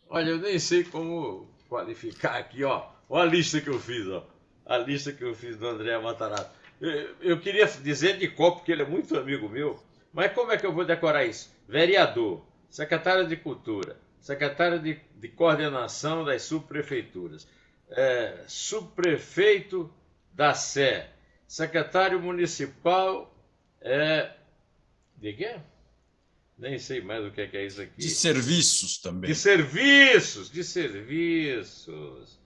Olha, eu nem sei como qualificar aqui, ó. Olha a lista que eu fiz, ó. A lista que eu fiz do André Matarazzo. Eu queria dizer de cor, porque ele é muito amigo meu, mas como é que eu vou decorar isso? Vereador, secretário de Cultura, secretário de Coordenação das Subprefeituras, subprefeito da Sé, secretário municipal de quê? Nem sei mais o que é isso De aqui. serviços De também. serviços, de serviços.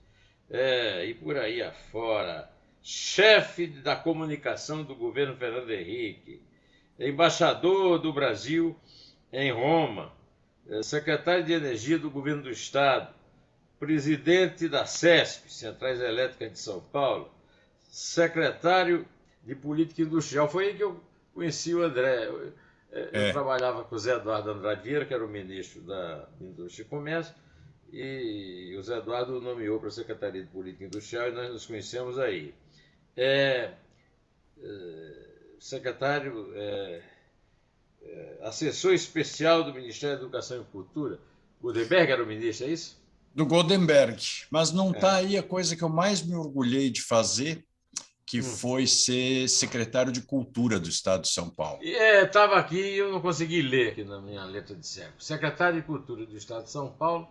E por aí afora. Chefe da comunicação do governo Fernando Henrique. Embaixador do Brasil em Roma. Secretário de Energia do governo do Estado. Presidente da CESP, Centrais Elétricas de São Paulo. Secretário de Política Industrial. Foi aí que eu conheci o André. Eu É. trabalhava com o Zé Eduardo Andrade Vieira, que era o ministro da Indústria e Comércio, e o Zé Eduardo nomeou para a Secretaria de Política Industrial e nós nos conhecemos aí. É, secretário, assessor especial do Ministério da Educação e Cultura. Gutenberg era o ministro, é isso? Do Goldenberg. Mas não está É. aí a coisa que eu mais me orgulhei de fazer, que Hum. foi ser secretário de Cultura do Estado de São Paulo. Estava aqui e eu não consegui ler aqui na minha letra de cego. Secretário de Cultura do Estado de São Paulo,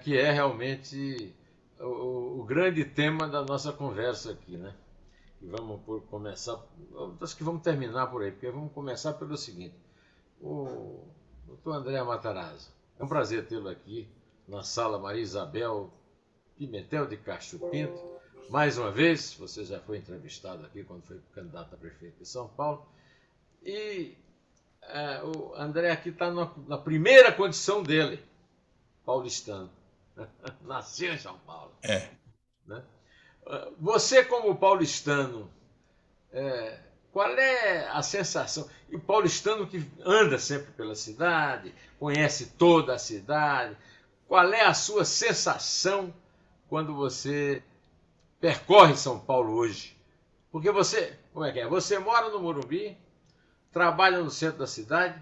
que é realmente o grande tema da nossa conversa aqui, né? E vamos começar, acho que vamos terminar por aí, porque vamos começar pelo seguinte. O doutor André Matarazzo, é um prazer tê-lo aqui na sala Maria Isabel Pimentel de Castro Pinto. Mais uma vez, você já foi entrevistado aqui quando foi candidato a prefeito de São Paulo. E o André aqui está na primeira condição dele, paulistano. Nasceu em São Paulo. É. Né? Você, como paulistano, qual é a sensação? E o paulistano que anda sempre pela cidade, conhece toda a cidade, qual é a sua sensação quando você percorre São Paulo hoje? Porque você, como é que é? Você mora no Morumbi, trabalha no centro da cidade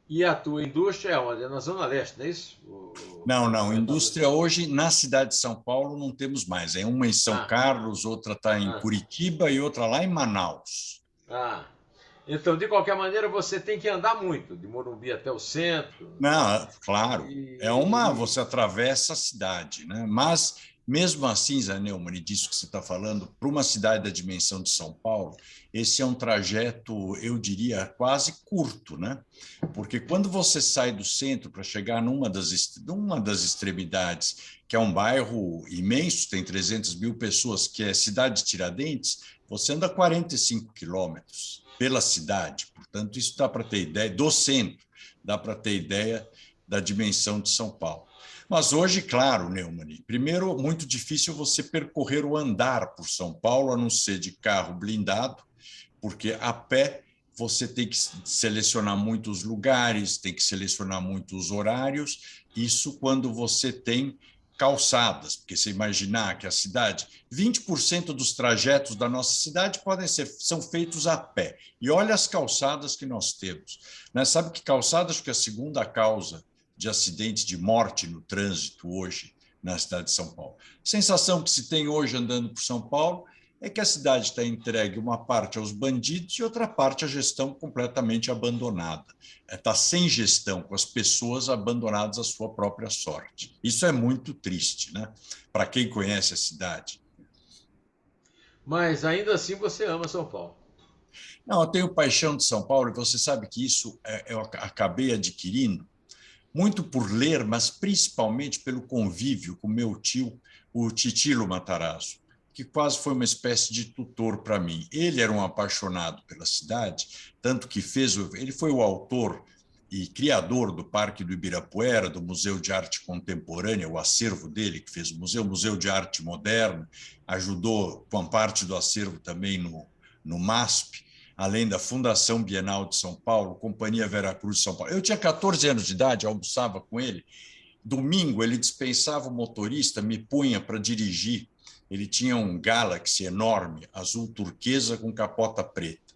e a tua indústria é onde? É na Zona Leste, não é isso? Não, A não. Indústria metalúrgica. hoje, na cidade de São Paulo, não temos mais. É uma em São Ah, Carlos, outra está em ah, Curitiba e outra lá em Manaus. ah. Então, de qualquer maneira, você tem que andar muito, de Morumbi até o centro. Não, claro, é uma, E, você atravessa a cidade, né? Mas mesmo assim, Zé Neumann, e disso que você está falando, para uma cidade da dimensão de São Paulo, esse é um trajeto, eu diria, quase curto, né? Porque quando você sai do centro para chegar numa das extremidades, que é um bairro imenso, tem 300 mil pessoas, que é Cidade de Tiradentes, você anda 45 quilômetros pela cidade. Portanto, isso dá para ter ideia do centro, dá para ter ideia da dimensão de São Paulo. Mas hoje, claro, Neumann, primeiro, muito difícil você percorrer o andar por São Paulo, a não ser de carro blindado, porque a pé você tem que selecionar muitos lugares, tem que selecionar muitos horários, isso quando você tem calçadas, porque você imaginar que a cidade, 20% dos trajetos da nossa cidade são feitos a pé. E olha as calçadas que nós temos. Né? Sabe que calçadas que é a segunda causa de acidentes de morte no trânsito hoje na cidade de São Paulo. A sensação que se tem hoje andando por São Paulo é que a cidade está entregue uma parte aos bandidos e outra parte à gestão completamente abandonada. Está sem gestão, com as pessoas abandonadas à sua própria sorte. Isso é muito triste, né? Para quem conhece a cidade. mas ainda assim você ama São Paulo. Não, eu tenho paixão de São Paulo e você sabe que isso eu acabei adquirindo muito por ler, mas principalmente pelo convívio com meu tio, o Titilo Matarazzo, que quase foi uma espécie de tutor para mim. Ele era um apaixonado pela cidade, tanto que ele foi o autor e criador do Parque do Ibirapuera, do Museu de Arte Contemporânea, o acervo dele, que fez o Museu de Arte Moderna, ajudou com parte do acervo também no MASP, além da Fundação Bienal de São Paulo, Companhia Veracruz de São Paulo. Eu tinha 14 anos de idade, almoçava com ele. Domingo, ele dispensava o motorista, me punha para dirigir. Ele tinha um Galaxy enorme, azul turquesa com capota preta.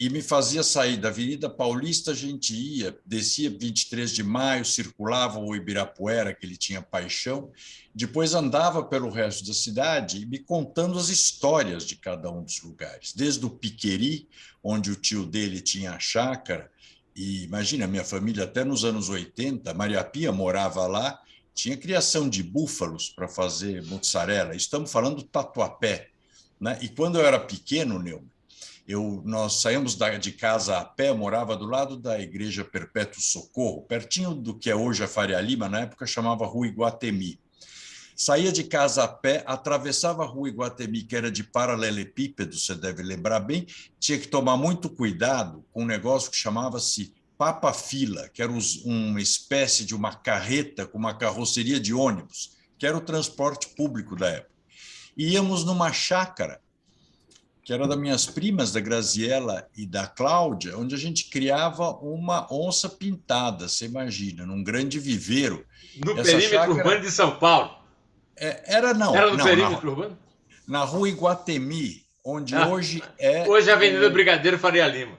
e me fazia sair da Avenida Paulista. A gente ia, descia 23 de Maio, circulava o Ibirapuera, que ele tinha paixão, depois andava pelo resto da cidade, me contando as histórias de cada um dos lugares, desde o Piqueri, onde o tio dele tinha a chácara, e imagina, minha família até nos anos 80, Maria Pia morava lá, tinha criação de búfalos para fazer mussarela. Estamos falando do Tatuapé, né? E quando eu era pequeno, nós saímos de casa a pé, eu morava do lado da Igreja Perpétuo Socorro, pertinho do que é hoje a Faria Lima, na época chamava Rua Iguatemi. Saía de casa a pé, atravessava a Rua Iguatemi, que era de paralelepípedo, você deve lembrar bem, tinha que tomar muito cuidado com um negócio que chamava-se papa-fila, que era uma espécie de uma carreta com uma carroceria de ônibus, que era o transporte público da época. E íamos numa chácara, que era das minhas primas, da Graziella e da Cláudia, onde a gente criava uma onça pintada, você imagina, num grande viveiro. No Essa perímetro chácara urbano de São Paulo. era Era no perímetro urbano? Na Rua Iguatemi, onde hoje é hoje é a Avenida Brigadeiro Faria Lima.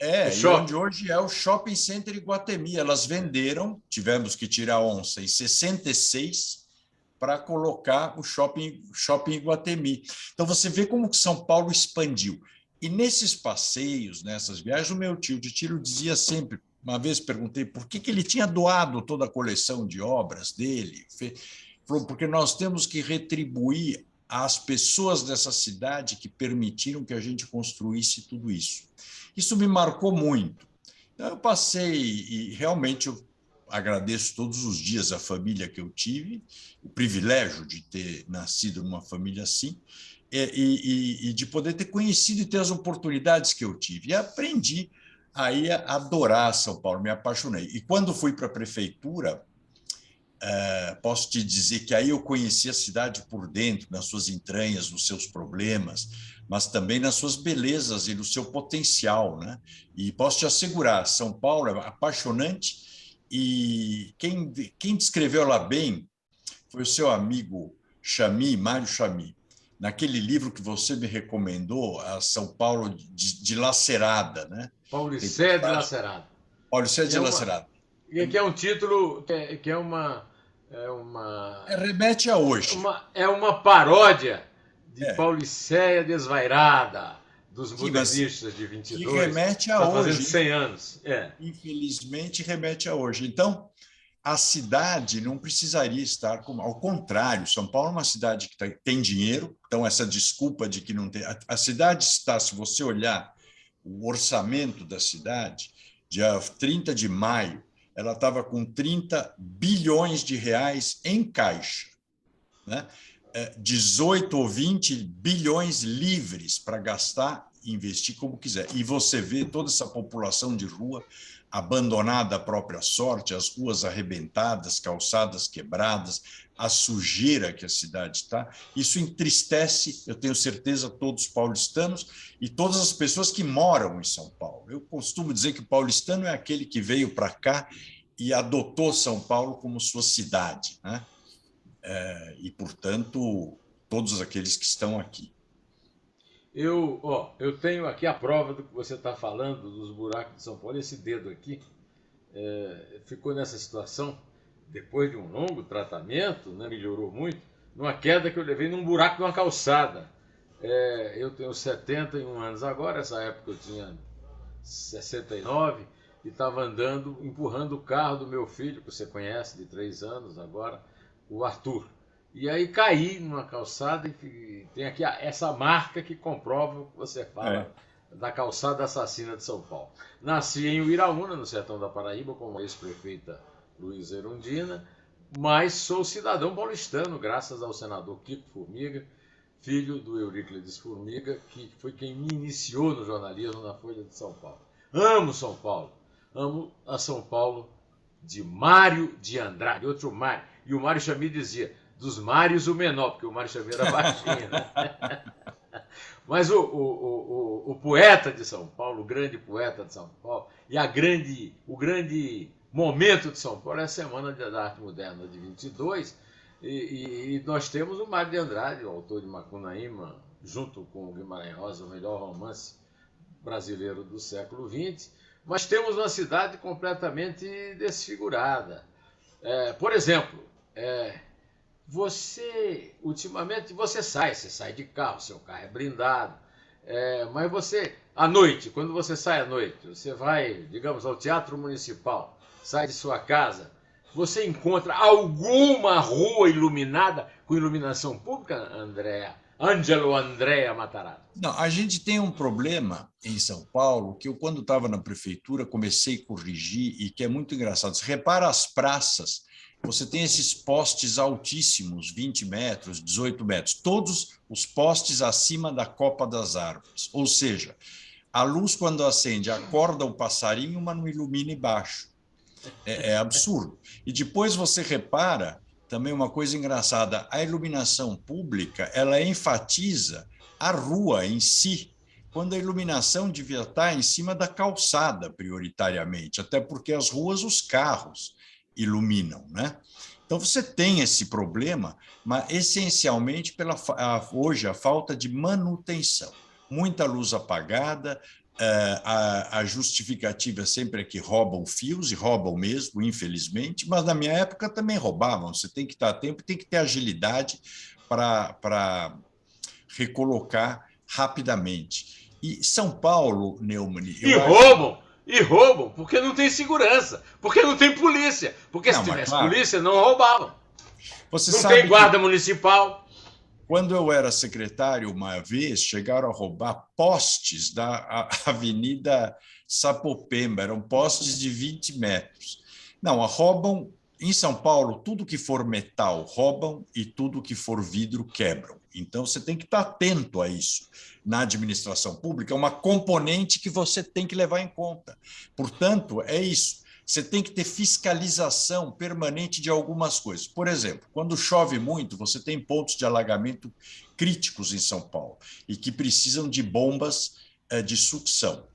e onde hoje é o Shopping Center Iguatemi. Elas venderam, tivemos que tirar a onça em 66 para colocar o shopping Iguatemi. Então, você vê como que São Paulo expandiu. E nesses passeios, nessas viagens, o meu tio de tiro dizia sempre, uma vez perguntei por que ele tinha doado toda a coleção de obras dele. Falou, porque nós temos que retribuir às pessoas dessa cidade que permitiram que a gente construísse tudo isso. Isso me marcou muito. Então, eu passei e realmente eu agradeço todos os dias a família que eu tive, o privilégio de ter nascido numa família assim, e de poder ter conhecido e ter as oportunidades que eu tive. E aprendi aí a adorar São Paulo, me apaixonei. E quando fui para a prefeitura, posso te dizer que aí eu conheci a cidade por dentro, nas suas entranhas, nos seus problemas, mas também nas suas belezas e no seu potencial, né? E posso te assegurar, São Paulo é apaixonante. E quem descreveu lá bem foi o seu amigo Chami, Mário Chami, naquele livro que você me recomendou, a São Paulo dilacerada, né? Paulicéia dilacerada. Paulicéia dilacerada. Que é um título que é uma remete a hoje. É uma paródia de Paulicéia Desvairada, dos modernistas de 22. Que remete a hoje. Fazendo 100 anos. Infelizmente, remete a hoje. Então, a cidade não precisaria estar como... Ao contrário, São Paulo é uma cidade que tem dinheiro, então essa desculpa de que não tem... A cidade está, se você olhar o orçamento da cidade, dia 30 de maio, ela estava com 30 bilhões de reais em caixa, né? 18 ou 20 bilhões livres para gastar e investir como quiser. E você vê toda essa população de rua abandonada à própria sorte, as ruas arrebentadas, calçadas quebradas, a sujeira que a cidade está. Isso entristece, eu tenho certeza, todos os paulistanos e todas as pessoas que moram em São Paulo. Eu costumo dizer que o paulistano é aquele que veio para cá e adotou São Paulo como sua cidade, né? E, portanto, todos aqueles que estão aqui. Eu tenho aqui a prova do que você está falando, dos buracos de São Paulo. Esse dedo aqui ficou nessa situação, depois de um longo tratamento, né, melhorou muito, numa queda que eu levei num buraco de uma calçada. Eu tenho 71 anos agora, essa época eu tinha 69, e estava andando, empurrando o carro do meu filho, que você conhece, de 3 anos agora, o Arthur. E aí caí numa calçada e tem aqui essa marca que comprova o que você fala da calçada assassina de São Paulo. Nasci em Uiraúna, no sertão da Paraíba, como ex-prefeita Luísa Erundina, mas sou cidadão paulistano, graças ao senador Kiko Formiga, filho do Euríclides Formiga, que foi quem me iniciou no jornalismo na Folha de São Paulo. Amo São Paulo, amo a São Paulo de Mário de Andrade, outro Mário. E o Mário Chami dizia, dos Mários o menor, porque o Mário Chami era baixinho, né? Mas o poeta de São Paulo, o grande poeta de São Paulo, e o grande momento de São Paulo é a Semana da Arte Moderna de 22, e nós temos o Mário de Andrade, o autor de Macunaíma, junto com o Guimarães Rosa, o melhor romance brasileiro do século XX, mas temos uma cidade completamente desfigurada. Por exemplo, ultimamente, você sai de carro, seu carro é blindado, mas você, à noite, quando você sai à noite, você vai, digamos, ao Teatro Municipal, sai de sua casa, você encontra alguma rua iluminada com iluminação pública, Ângelo Andréa Matarazzo? Não, a gente tem um problema em São Paulo que eu, quando estava na prefeitura, comecei a corrigir e que é muito engraçado. Você repara as praças, você tem esses postes altíssimos, 20 metros, 18 metros, todos os postes acima da copa das árvores. Ou seja, a luz, quando acende, acorda o passarinho, mas não ilumina embaixo. É absurdo. E depois você repara também uma coisa engraçada, a iluminação pública, ela enfatiza a rua em si, quando a iluminação devia estar em cima da calçada, prioritariamente, até porque as ruas, os carros iluminam, né? Então, você tem esse problema, mas essencialmente hoje a falta de manutenção. Muita luz apagada, a justificativa sempre é que roubam fios, e roubam mesmo, infelizmente, mas na minha época também roubavam. Você tem que estar a tempo, tem que ter agilidade para recolocar rapidamente. E São Paulo, Neumann... E roubam, porque não tem segurança, porque não tem polícia, porque se tivesse polícia não roubavam. Não tem guarda municipal. Quando eu era secretário, uma vez, chegaram a roubar postes da Avenida Sapopemba, eram postes de 20 metros. Não, roubam, em São Paulo, tudo que for metal roubam e tudo que for vidro quebram. Então, você tem que estar atento a isso. Na administração pública, é uma componente que você tem que levar em conta. Portanto, é isso. Você tem que ter fiscalização permanente de algumas coisas. Por exemplo, quando chove muito, você tem pontos de alagamento críticos em São Paulo e que precisam de bombas de sucção.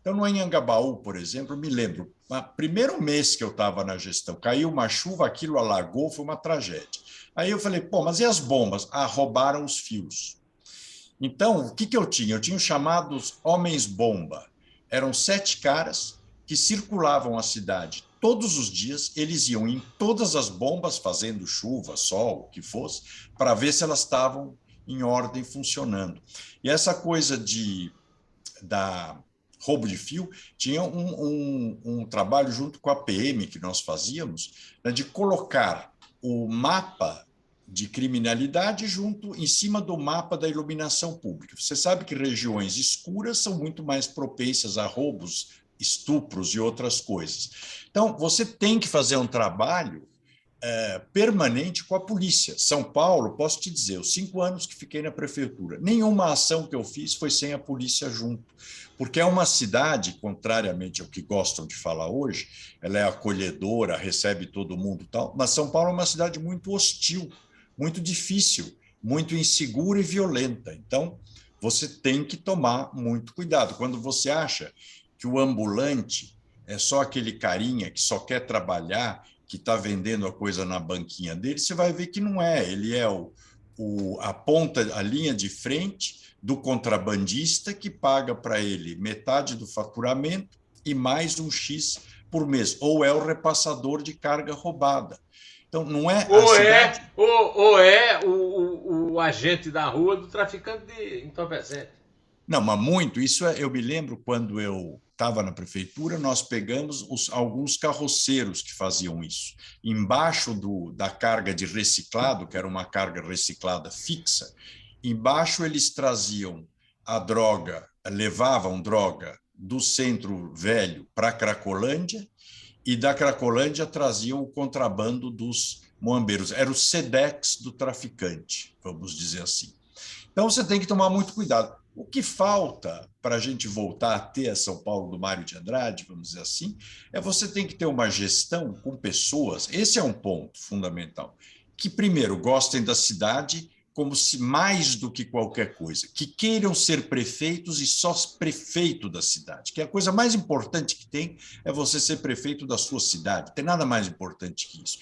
Então, no Anhangabaú, por exemplo, eu me lembro, no primeiro mês que eu estava na gestão, caiu uma chuva, aquilo alagou, foi uma tragédia. Aí eu falei, mas e as bombas? Roubaram os fios. Então, o que eu tinha? Eu tinha os chamados homens-bomba. Eram 7 caras que circulavam a cidade todos os dias, eles iam em todas as bombas, fazendo chuva, sol, o que fosse, para ver se elas estavam em ordem, funcionando. E essa coisa da roubo de fio, tinha um trabalho junto com a PM que nós fazíamos, né, de colocar o mapa de criminalidade junto em cima do mapa da iluminação pública. Você sabe que regiões escuras são muito mais propensas a roubos, estupros e outras coisas. Então, você tem que fazer um trabalho permanente com a polícia. São Paulo, posso te dizer, os 5 anos que fiquei na prefeitura, nenhuma ação que eu fiz foi sem a polícia junto, porque é uma cidade, contrariamente ao que gostam de falar hoje, ela é acolhedora, recebe todo mundo e tal, mas São Paulo é uma cidade muito hostil, muito difícil, muito insegura e violenta. Então, você tem que tomar muito cuidado. Quando você acha que o ambulante é só aquele carinha que só quer trabalhar, que está vendendo a coisa na banquinha dele, você vai ver que não é. Ele é a ponta, a linha de frente do contrabandista que paga para ele metade do faturamento e mais um X por mês. Ou é o repassador de carga roubada. Então, não é ou é o agente da rua do traficante de entorpecente. Não, mas muito. Isso eu me lembro quando eu estava na prefeitura, nós pegamos alguns carroceiros que faziam isso. Embaixo da carga de reciclado, que era uma carga reciclada fixa, embaixo eles traziam a droga, levavam droga do Centro Velho para a Cracolândia e da Cracolândia traziam o contrabando dos muambeiros. Era o Sedex do traficante, vamos dizer assim. Então, você tem que tomar muito cuidado. O que falta para a gente voltar a ter a São Paulo do Mário de Andrade, vamos dizer assim, você tem que ter uma gestão com pessoas, esse é um ponto fundamental, que primeiro gostem da cidade como se mais do que qualquer coisa, que queiram ser prefeitos e só prefeito da cidade, que a coisa mais importante que tem é você ser prefeito da sua cidade, não tem nada mais importante que isso.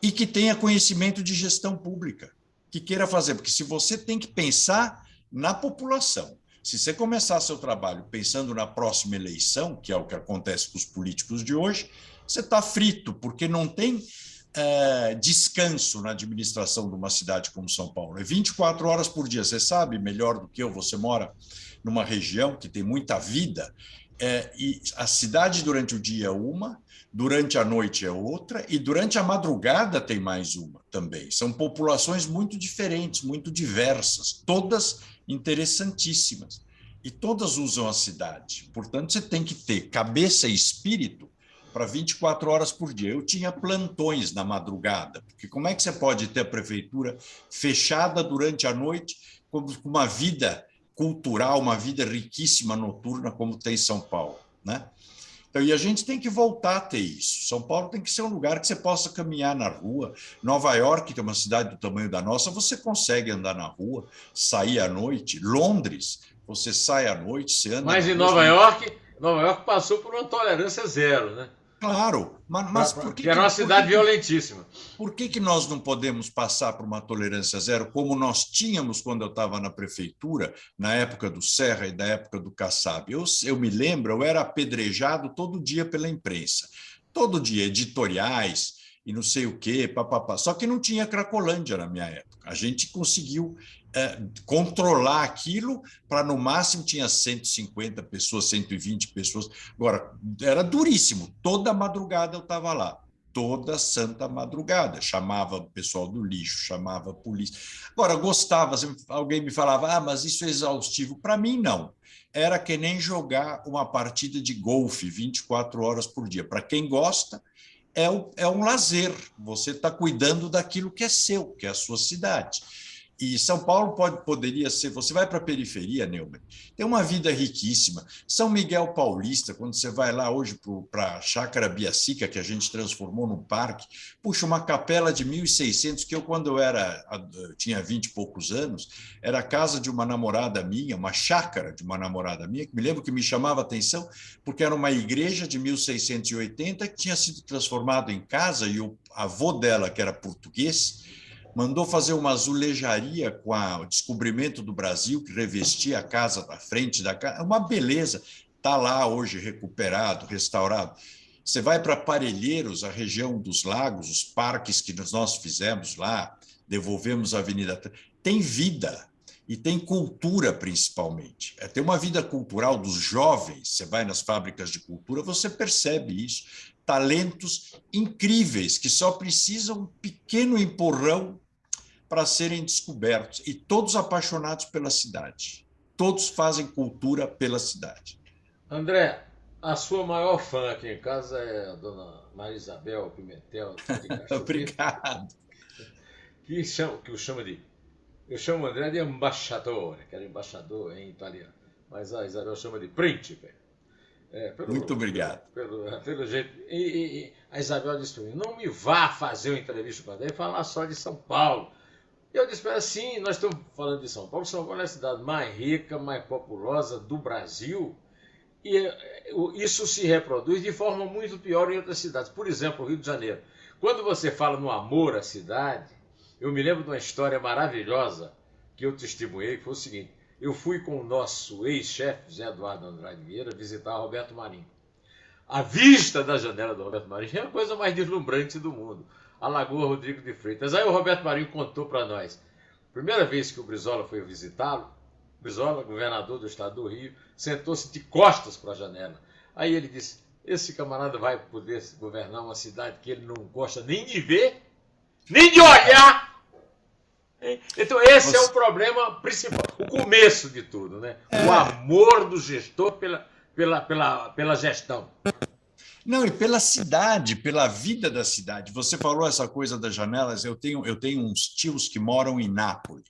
E que tenha conhecimento de gestão pública, que queira fazer, porque se você tem que pensar na população, Se você começar seu trabalho pensando na próxima eleição, que é o que acontece com os políticos de hoje, você está frito, porque não tem descanso na administração de uma cidade como São Paulo. É 24 horas por dia. Você sabe melhor do que eu, você mora numa região que tem muita vida, e a cidade durante o dia é uma, durante a noite é outra, e durante a madrugada tem mais uma também. São populações muito diferentes, muito diversas, todas interessantíssimas. E todas usam a cidade. Portanto, você tem que ter cabeça e espírito para 24 horas por dia. Eu tinha plantões na madrugada, porque como é que você pode ter a prefeitura fechada durante a noite com uma vida cultural, uma vida riquíssima noturna como tem São Paulo, né? Então, e a gente tem que voltar a ter isso. São Paulo tem que ser um lugar que você possa caminhar na rua. Nova York, que é uma cidade do tamanho da nossa, você consegue andar na rua, sair à noite. Londres, você sai à noite, você anda Mas na em rua. Nova York passou por uma tolerância zero, né? Claro, mas por que era uma cidade violentíssima. Por que nós não podemos passar por uma tolerância zero, como nós tínhamos quando eu estava na prefeitura, na época do Serra e da época do Kassab? Eu me lembro, eu era apedrejado todo dia pela imprensa. Todo dia, editoriais e não sei o quê, papapá. Só que não tinha Cracolândia na minha época. A gente conseguiu controlar aquilo para, no máximo, tinha 150 pessoas, 120 pessoas. Agora, era duríssimo. Toda madrugada eu estava lá. Toda santa madrugada. Chamava o pessoal do lixo, chamava a polícia. Agora, gostava, alguém me falava, mas isso é exaustivo. Para mim, não. Era que nem jogar uma partida de golfe 24 horas por dia. Para quem gosta, é um lazer. Você está cuidando daquilo que é seu, que é a sua cidade. E São Paulo poderia ser... Você vai para a periferia, Neumann, tem uma vida riquíssima. São Miguel Paulista, quando você vai lá hoje para a Chácara Biacica, que a gente transformou num parque, puxa, uma capela de 1.600, que quando eu tinha 20 e poucos anos, era a casa de uma namorada minha, uma chácara de uma namorada minha, que me lembro que me chamava a atenção, porque era uma igreja de 1680 que tinha sido transformada em casa, e o avô dela, que era português, mandou fazer uma azulejaria com o descobrimento do Brasil, que revestia a casa da frente da casa. Uma beleza. Está lá hoje recuperado, restaurado. Você vai para Parelheiros, a região dos lagos, os parques que nós fizemos lá, devolvemos a Avenida. Tem vida e tem cultura, principalmente. Tem uma vida cultural dos jovens. Você vai nas fábricas de cultura, você percebe isso. Talentos incríveis que só precisam um pequeno empurrão para serem descobertos, e todos apaixonados pela cidade. Todos fazem cultura pela cidade. André, a sua maior fã aqui em casa é a dona Maria Isabel Pimentel. Obrigado. Que eu chamo o André de embaixador, que era embaixador em italiano, mas a Isabel chama de príncipe. Muito obrigado. Pelo jeito. E a Isabel disse para mim, não me vá fazer uma entrevista com a André e falar só de São Paulo. E eu disse, sim, nós estamos falando de São Paulo. São Paulo é a cidade mais rica, mais populosa do Brasil. E isso se reproduz de forma muito pior em outras cidades. Por exemplo, o Rio de Janeiro. Quando você fala no amor à cidade, eu me lembro de uma história maravilhosa que eu testemunhei, que foi o seguinte. Eu fui com o nosso ex-chefe, José Eduardo Andrade Vieira, visitar Roberto Marinho. A vista da janela do Roberto Marinho é a coisa mais deslumbrante do mundo. A Lagoa Rodrigo de Freitas. Aí o Roberto Marinho contou para nós. Primeira vez que o Brizola foi visitá-lo, Brizola, governador do estado do Rio, sentou-se de costas para a janela. Aí ele disse, esse camarada vai poder governar uma cidade que ele não gosta nem de ver, nem de olhar. Então esse é o problema principal, o começo de tudo, né? O amor do gestor pela gestão. Não, e pela cidade, pela vida da cidade. Você falou essa coisa das janelas, eu tenho uns tios que moram em Nápoles,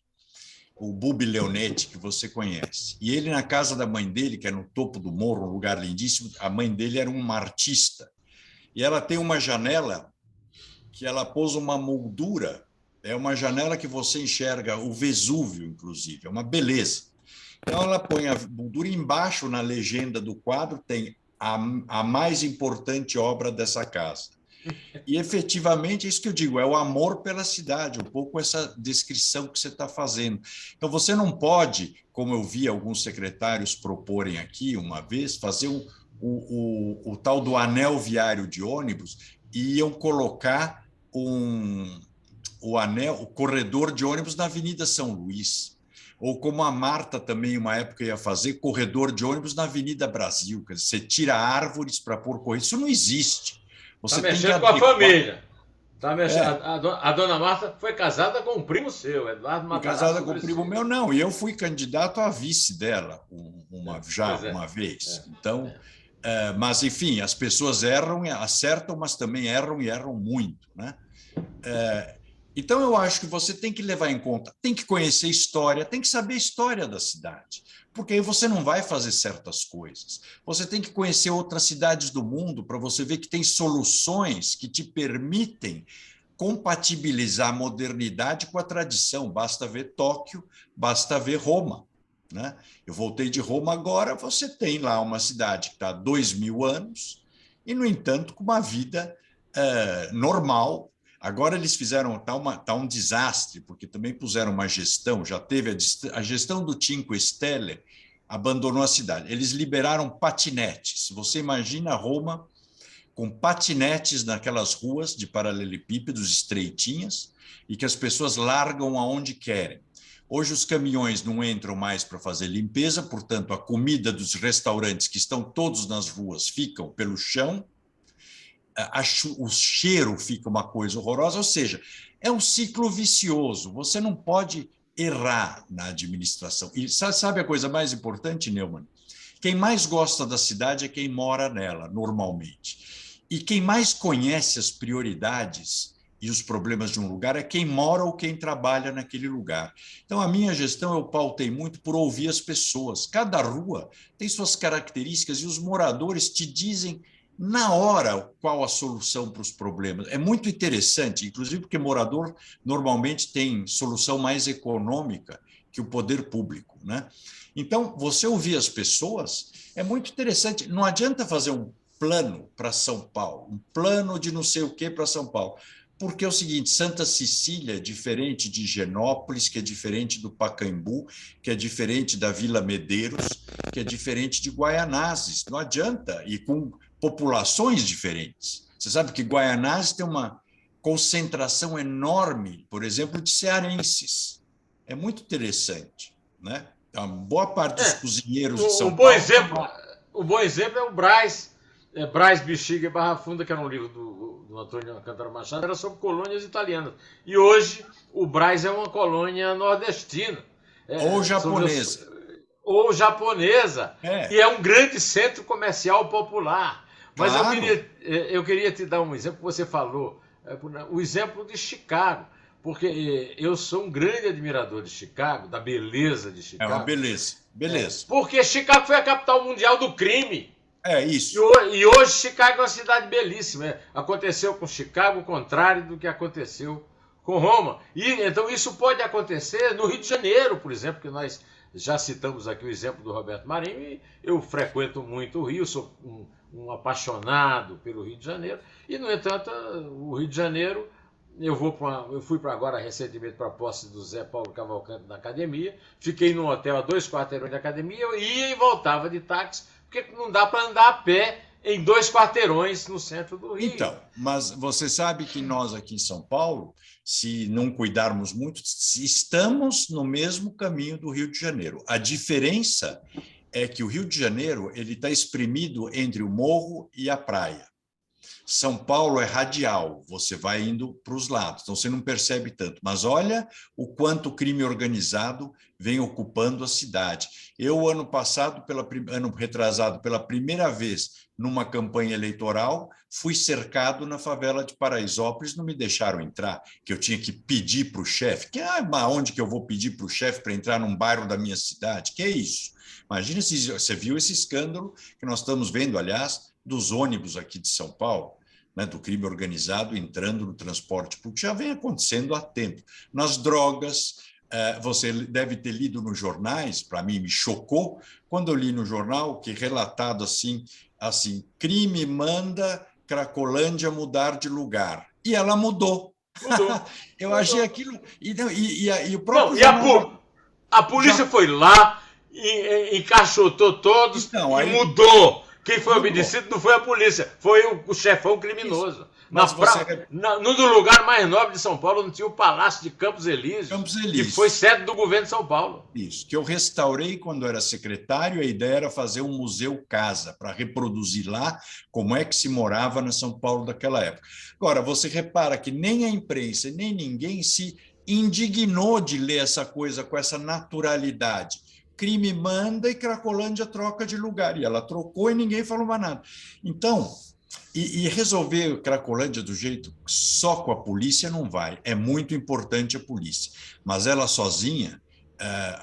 o Bubi Leonetti, que você conhece. E ele, na casa da mãe dele, que é no topo do morro, um lugar lindíssimo, a mãe dele era uma artista. E ela tem uma janela que ela pôs uma moldura, é uma janela que você enxerga o Vesúvio, inclusive, é uma beleza. Então, ela põe a moldura embaixo, na legenda do quadro, tem a mais importante obra dessa casa. E, efetivamente, é isso que eu digo, é o amor pela cidade, um pouco essa descrição que você está fazendo. Então, você não pode, como eu vi alguns secretários proporem aqui uma vez, fazer o tal do anel viário de ônibus e iam colocar o corredor de ônibus na Avenida São Luís. Ou como a Marta também, uma época, ia fazer, corredor de ônibus na Avenida Brasil. Quer dizer, você tira árvores para pôr corredor. Isso não existe. Está Você tem que mexendo com a adequar. família. Tá mexendo. É, A dona Marta foi casada com um primo seu, Eduardo fui casada Matarazzo com o primo Grissi. meu, não. E eu fui candidato a vice dela já Pois é. uma vez. É, Então, é. mas, enfim, as pessoas erram, acertam, mas também erram e erram muito, né? Então, eu acho que você tem que levar em conta, tem que conhecer história, tem que saber a história da cidade, porque aí você não vai fazer certas coisas. Você tem que conhecer outras cidades do mundo para você ver que tem soluções que te permitem compatibilizar a modernidade com a tradição. Basta ver Tóquio, basta ver Roma, né? Eu voltei de Roma agora, você tem lá uma cidade que está há 2000 anos e, no entanto, com uma vida normal. Agora eles fizeram tá um desastre, porque também puseram uma gestão, já teve a gestão do Cinque Stelle, abandonou a cidade. Eles liberaram patinetes. Você imagina Roma com patinetes naquelas ruas de paralelepípedos estreitinhas e que as pessoas largam aonde querem. Hoje os caminhões não entram mais para fazer limpeza, portanto a comida dos restaurantes que estão todos nas ruas ficam pelo chão, o cheiro fica uma coisa horrorosa, ou seja, é um ciclo vicioso. Você não pode errar na administração. E sabe a coisa mais importante, Neumann? Quem mais gosta da cidade é quem mora nela, normalmente. E quem mais conhece as prioridades e os problemas de um lugar é quem mora ou quem trabalha naquele lugar. Então, a minha gestão eu pautei muito por ouvir as pessoas. Cada rua tem suas características e os moradores te dizem na hora qual a solução para os problemas. É muito interessante, inclusive porque morador normalmente tem solução mais econômica que o poder público, né? Então, você ouvir as pessoas é muito interessante. Não adianta fazer um plano para São Paulo, um plano de não sei o que para São Paulo, porque é o seguinte, Santa Cecília é diferente de Higienópolis, que é diferente do Pacaembu, que é diferente da Vila Medeiros, que é diferente de Guaianazes. Não adianta, e com populações diferentes. Você sabe que Guaianazes tem uma concentração enorme, por exemplo, de cearenses. É muito interessante, né? A boa parte dos É, cozinheiros de o São bom Paulo exemplo, estão lá. o bom exemplo é o Brás, Brás, Bexiga e Barra Funda, que era um livro do Antônio Alcântara Machado, era sobre colônias italianas. E hoje o Brás é uma colônia nordestina, Ou sobre japonesa. ou japonesa, e É, é um grande centro comercial popular. Mas claro. eu queria te dar um exemplo que você falou, o exemplo de Chicago, porque eu sou um grande admirador de Chicago, da beleza de É uma Chicago, beleza. Beleza. porque Chicago foi a capital mundial do crime. É E, isso. e hoje Chicago é uma cidade belíssima. Aconteceu com Chicago o contrário do que aconteceu com Roma. E então isso pode acontecer no Rio de Janeiro, por exemplo, que nós já citamos aqui o exemplo do Roberto Marinho, e eu frequento muito o Rio, sou um apaixonado pelo Rio de Janeiro, e no entanto o Rio de Janeiro eu fui para agora recentemente para a posse do Zé Paulo Cavalcante na academia, fiquei num hotel a 2 quarteirões da academia, eu ia e voltava de táxi, porque não dá para andar a pé em 2 quarteirões no centro do Rio. Então, mas você sabe que nós aqui em São Paulo, se não cuidarmos muito, estamos no mesmo caminho do Rio de Janeiro. A diferença é que o Rio de Janeiro ele está espremido entre o morro e a praia. São Paulo é radial, você vai indo para os lados, então você não percebe tanto. Mas olha o quanto o crime organizado vem ocupando a cidade. Eu, ano passado, ano retrasado, pela primeira vez numa campanha eleitoral, fui cercado na favela de Paraisópolis, não me deixaram entrar, que eu tinha que pedir para o chefe. Onde que eu vou pedir para o chefe para entrar num bairro da minha cidade? Que é isso? Imagina se você viu esse escândalo que nós estamos vendo, aliás, dos ônibus aqui de São Paulo, né, do crime organizado entrando no transporte público, já vem acontecendo há tempo. Nas drogas, você deve ter lido nos jornais, para mim me chocou, quando eu li no jornal que relatado assim, crime manda Cracolândia mudar de lugar. E ela mudou. Mudou. Eu achei aquilo. E o Não, próprio e a polícia já, foi lá, encaixotou todos então, e aí mudou. Quem foi mudou. obedecido não foi a polícia, foi o chefão criminoso. Isso. Mas No lugar mais nobre de São Paulo, não tinha o Palácio de Campos Elíseos, Campos que Elíseos. foi sede do governo de São Paulo. Isso, que eu restaurei quando era secretário, a ideia era fazer um museu casa, para reproduzir lá como é que se morava na São Paulo daquela época. Agora, você repara que nem a imprensa, nem ninguém se indignou de ler essa coisa com essa naturalidade. Crime manda e Cracolândia troca de lugar. E ela trocou e ninguém falou mais nada. Então, resolver Cracolândia do jeito só com a polícia não vai. É muito importante a polícia. Mas ela sozinha,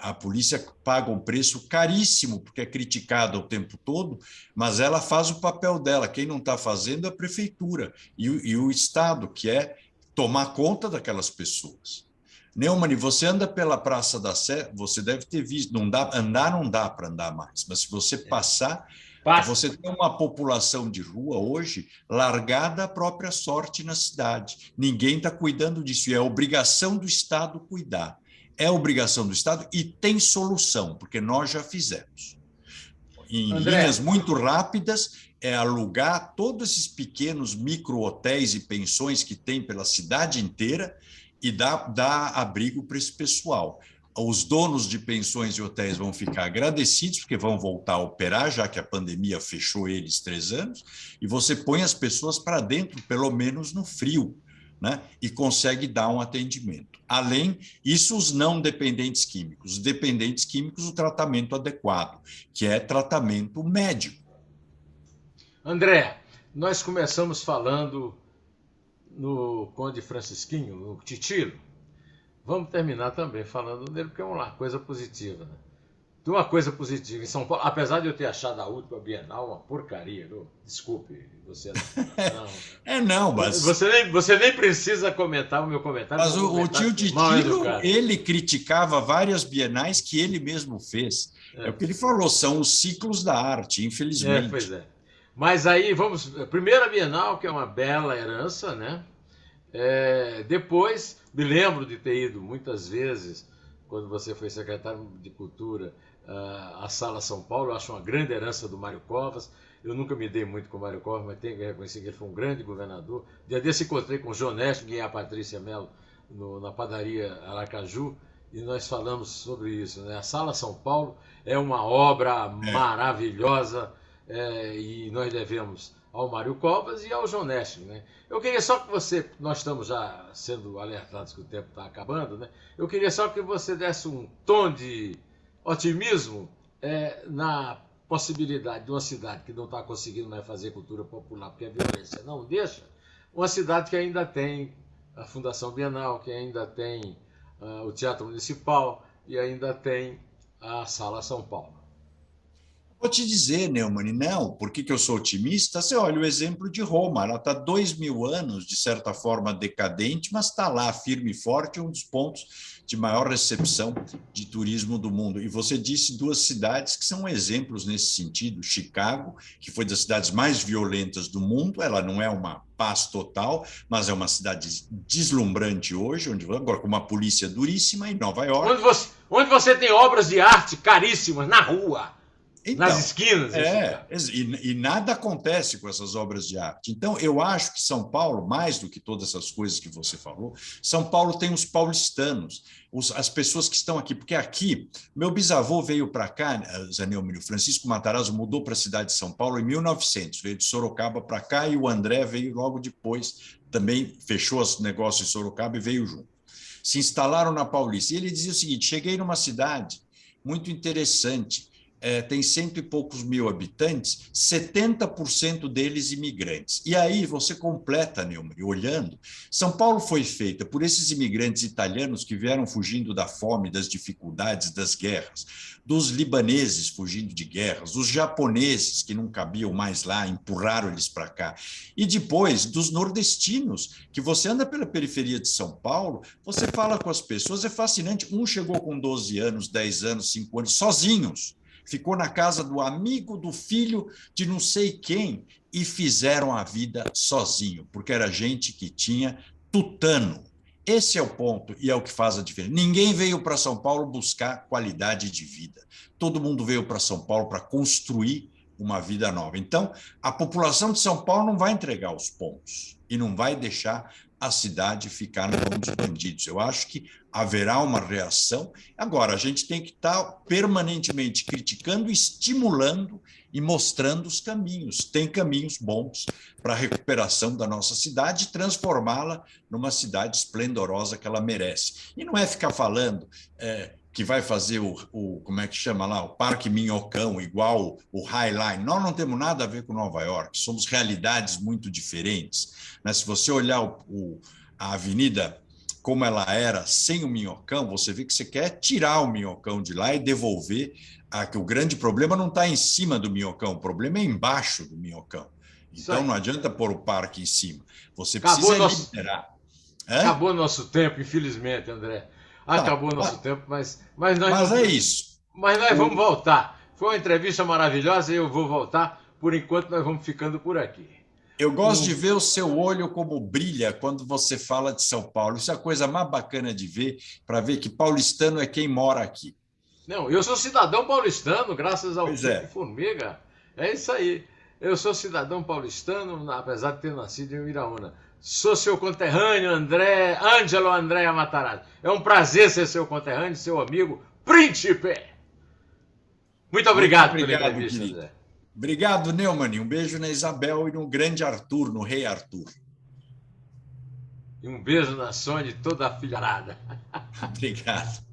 a polícia paga um preço caríssimo, porque é criticada o tempo todo, mas ela faz o papel dela. Quem não está fazendo é a prefeitura e o Estado, que é tomar conta daquelas pessoas. Neumann, você anda pela Praça da Sé, você deve ter visto, não dá para andar mais, mas se você passar, você tem uma população de rua hoje largada à própria sorte na cidade. Ninguém está cuidando disso, e é obrigação do Estado cuidar. É obrigação do Estado e tem solução, porque nós já fizemos. Em linhas muito rápidas, é alugar todos esses pequenos micro-hotéis e pensões que tem pela cidade inteira e dar abrigo para esse pessoal. Os donos de pensões e hotéis vão ficar agradecidos, porque vão voltar a operar, já que a pandemia fechou eles 3 anos, e você põe as pessoas para dentro, pelo menos no frio, né? E consegue dar um atendimento. Além isso, os não dependentes químicos. Os dependentes químicos, o tratamento adequado, que é tratamento médico. André, nós começamos falando no Conde Francisquinho, no Titilo. Vamos terminar também falando dele, porque é uma coisa positiva. Né? Tem uma coisa positiva em São Paulo, apesar de eu ter achado a última Bienal uma porcaria, viu? Desculpe, você não. Mas você nem precisa comentar o meu comentário. Mas o tio Titilo, ele criticava várias bienais que ele mesmo fez. É o que ele falou, são os ciclos da arte, infelizmente. Pois é. Mas aí vamos. Primeira Bienal, que é uma bela herança, né? Depois, me lembro de ter ido muitas vezes, quando você foi secretário de Cultura, à Sala São Paulo. Eu acho uma grande herança do Mário Covas. Eu nunca me dei muito com o Mário Covas, mas tenho que reconhecer que ele foi um grande governador. Dia desse encontrei com o João e a Patrícia Mello na padaria Aracaju, e nós falamos sobre isso. Né? A Sala São Paulo é uma obra maravilhosa, e nós devemos ao Mário Covas e ao João Nesch, né? Eu queria só que você, nós estamos já sendo alertados que o tempo está acabando, né? Eu queria só que você desse um tom de otimismo na possibilidade de uma cidade que não está conseguindo mais fazer cultura popular porque a violência não deixa, uma cidade que ainda tem a Fundação Bienal, que ainda tem o Teatro Municipal e ainda tem a Sala São Paulo. Vou te dizer, Neumann, não. Por que eu sou otimista? Você olha o exemplo de Roma. Ela está 2000 anos, de certa forma, decadente, mas está lá, firme e forte, um dos pontos de maior recepção de turismo do mundo. E você disse 2 cidades que são exemplos nesse sentido. Chicago, que foi das cidades mais violentas do mundo, ela não é uma paz total, mas é uma cidade deslumbrante hoje, agora com uma polícia duríssima, em Nova York. Onde você tem obras de arte caríssimas na rua. Então, nas esquinas. E nada acontece com essas obras de arte. Então, eu acho que São Paulo, mais do que todas essas coisas que você falou, São Paulo tem os paulistanos, as pessoas que estão aqui. Porque aqui, meu bisavô veio para cá, Zé Neumann, Francisco Matarazzo mudou para a cidade de São Paulo em 1900, veio de Sorocaba para cá, e o André veio logo depois, também fechou os negócios em Sorocaba e veio junto. Se instalaram na Paulista. E ele dizia o seguinte: cheguei numa cidade muito interessante, tem 100 e poucos mil habitantes, 70% deles imigrantes. E aí você completa, Neumann, olhando, São Paulo foi feita por esses imigrantes italianos que vieram fugindo da fome, das dificuldades, das guerras, dos libaneses fugindo de guerras, dos japoneses que não cabiam mais lá, empurraram eles para cá, e depois dos nordestinos, que você anda pela periferia de São Paulo, você fala com as pessoas, é fascinante. Um chegou com 12 anos, 10 anos, 5 anos, sozinhos, ficou na casa do amigo do filho de não sei quem e fizeram a vida sozinho, porque era gente que tinha tutano. Esse é o ponto e é o que faz a diferença. Ninguém veio para São Paulo buscar qualidade de vida. Todo mundo veio para São Paulo para construir uma vida nova. Então, a população de São Paulo não vai entregar os pontos e não vai deixar a cidade ficar na mão dos bandidos. Eu acho que haverá uma reação. Agora, a gente tem que estar permanentemente criticando, estimulando e mostrando os caminhos. Tem caminhos bons para a recuperação da nossa cidade e transformá-la numa cidade esplendorosa que ela merece. E não é ficar falando que vai fazer como é que chama lá, o Parque Minhocão, igual o High Line. Nós não temos nada a ver com Nova York, somos realidades muito diferentes. Mas se você olhar a avenida como ela era sem o Minhocão, você vê que você quer tirar o Minhocão de lá e devolver. Que o grande problema não está em cima do Minhocão, o problema é embaixo do Minhocão. Então não adianta pôr o parque em cima. Você precisa liberar. Acabou nosso tempo, infelizmente, André. Acabou nosso tempo, mas nós é isso. Mas nós vamos voltar. Foi uma entrevista maravilhosa e eu vou voltar. Por enquanto, nós vamos ficando por aqui. Eu gosto de ver o seu olho como brilha quando você fala de São Paulo. Isso é a coisa mais bacana de ver, para ver que paulistano é quem mora aqui. Não, eu sou cidadão paulistano, graças ao Chico Formiga. É isso aí. Eu sou cidadão paulistano, apesar de ter nascido em Uiraúna. Sou seu conterrâneo, Ângelo Andréa Matarazzo. É um prazer ser seu conterrâneo, seu amigo, Príncipe. Muito obrigado pela entrevista, André. Obrigado, Neumann. Um beijo na Isabel e no grande Arthur, no rei Arthur. E um beijo na Sônia e toda a filharada. Obrigado.